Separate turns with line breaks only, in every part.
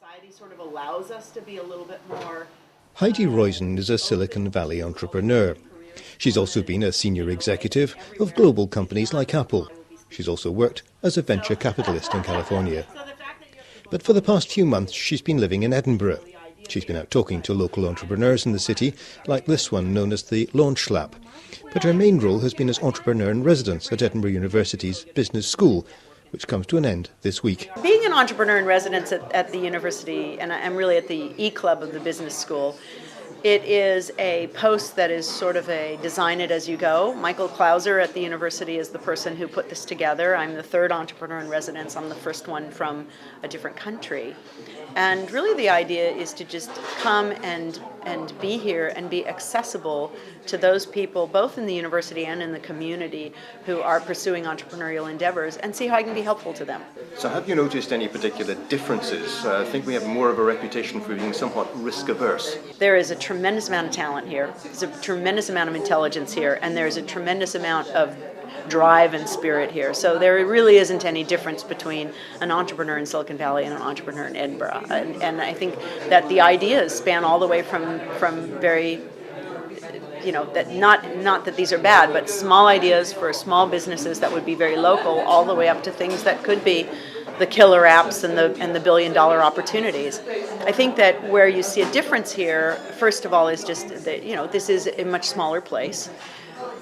society sort of allows us to be a little bit more.
Heidi Roizen is a Silicon Valley entrepreneur. She's also been a senior executive of global companies like Apple. She's also worked as a venture capitalist in California. But for the past few months, she's been living in Edinburgh. She's been out talking to local entrepreneurs in the city, like this one known as the Launch Lab. But her main role has been as entrepreneur in residence at Edinburgh University's Business School, which comes to an end this week.
Being an entrepreneur in residence at the university, and I'm really at the E-Club of the Business School, it is a post that is sort of a design it as you go. Michael Clauser at the university is the person who put this together. I'm the third entrepreneur in residence. I'm the first one from a different country. And really the idea is to just come and be here and be accessible to those people, both in the university and in the community, who are pursuing entrepreneurial endeavors, and see how I can be helpful to them.
So have you noticed any particular differences? I think we have more of a reputation for being somewhat risk-averse.
There is a tremendous amount of talent here. There's a tremendous amount of intelligence here, and there's a tremendous amount of drive and spirit here. So there really isn't any difference between an entrepreneur in Silicon Valley and an entrepreneur in Edinburgh. And I think that the ideas span all the way from very, that not that these are bad, but small ideas for small businesses that would be very local, all the way up to things that could be the killer apps and the billion-dollar opportunities. I think that where you see a difference here, first of all, is just that this is a much smaller place.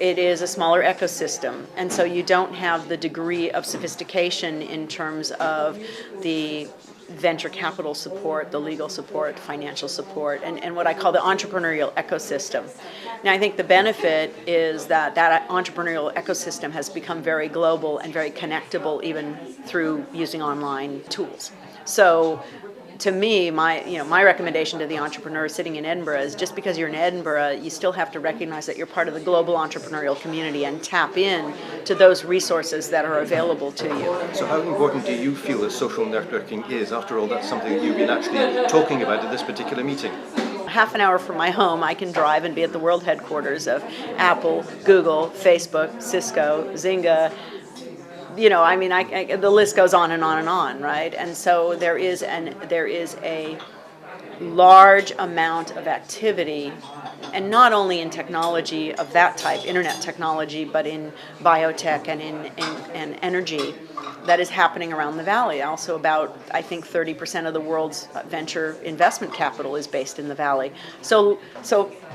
It is a smaller ecosystem, and so you don't have the degree of sophistication in terms of the venture capital support, the legal support, financial support, and what I call the entrepreneurial ecosystem. Now, I think the benefit is that entrepreneurial ecosystem has become very global and very connectable, even through using online tools. So, to me, my recommendation to the entrepreneur sitting in Edinburgh is, just because you're in Edinburgh, you still have to recognize that you're part of the global entrepreneurial community and tap in to those resources that are available to you.
So how important do you feel that social networking is? After all, that's something that you've been actually talking about at this particular meeting.
Half an hour from my home, I can drive and be at the world headquarters of Apple, Google, Facebook, Cisco, Zynga. The list goes on and on and on, right? And so there is a large amount of activity, and not only in technology of that type, internet technology, but in biotech and in energy, that is happening around the valley. Also, about, I think, 30% of the world's venture investment capital is based in the valley. So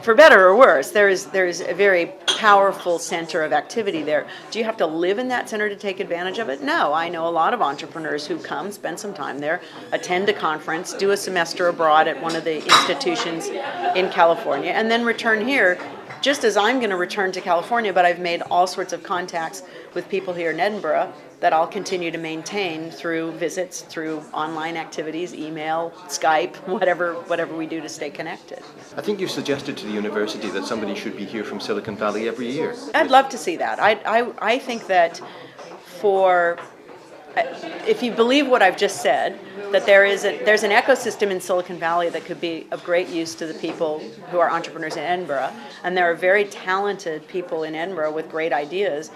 for better or worse, there is a very powerful center of activity there. Do you have to live in that center to take advantage of it? No. I know a lot of entrepreneurs who come, spend some time there, attend a conference, do a semester abroad at one of the institutions in California, and then return here, just as I'm going to return to California, but I've made all sorts of contacts with people here in Edinburgh that I'll continue to maintain through visits, through online activities, email, Skype, whatever we do to stay connected.
I think you suggested to the university that somebody should be here from Silicon Valley every year.
I'd love to see that. I think that if you believe what I've just said, that there's an ecosystem in Silicon Valley that could be of great use to the people who are entrepreneurs in Edinburgh, and there are very talented people in Edinburgh with great ideas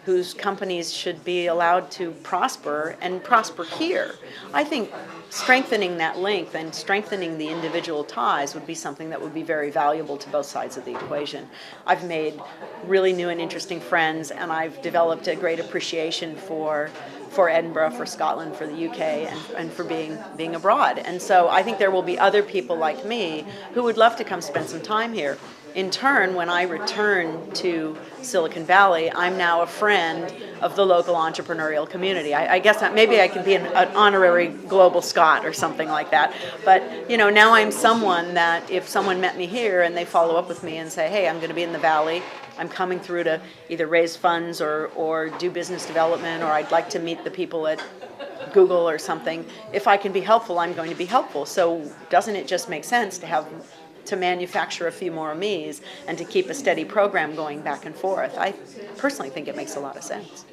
whose companies should be allowed to prosper and prosper here. I think strengthening that link and strengthening the individual ties would be something that would be very valuable to both sides of the equation. I've made really new and interesting friends, and I've developed a great appreciation for Edinburgh, for Scotland, for the UK, and for being abroad. And so I think there will be other people like me who would love to come spend some time here. In turn, when I return to Silicon Valley, I'm now a friend of the local entrepreneurial community. I guess maybe I can be an honorary Global Scot or something like that. But now I'm someone that if someone met me here and they follow up with me and say, hey, I'm going to be in the Valley, I'm coming through to either raise funds or do business development, or I'd like to meet the people at Google or something. If I can be helpful, I'm going to be helpful. So doesn't it just make sense to manufacture a few more me's and to keep a steady program going back and forth? I personally think it makes a lot of sense.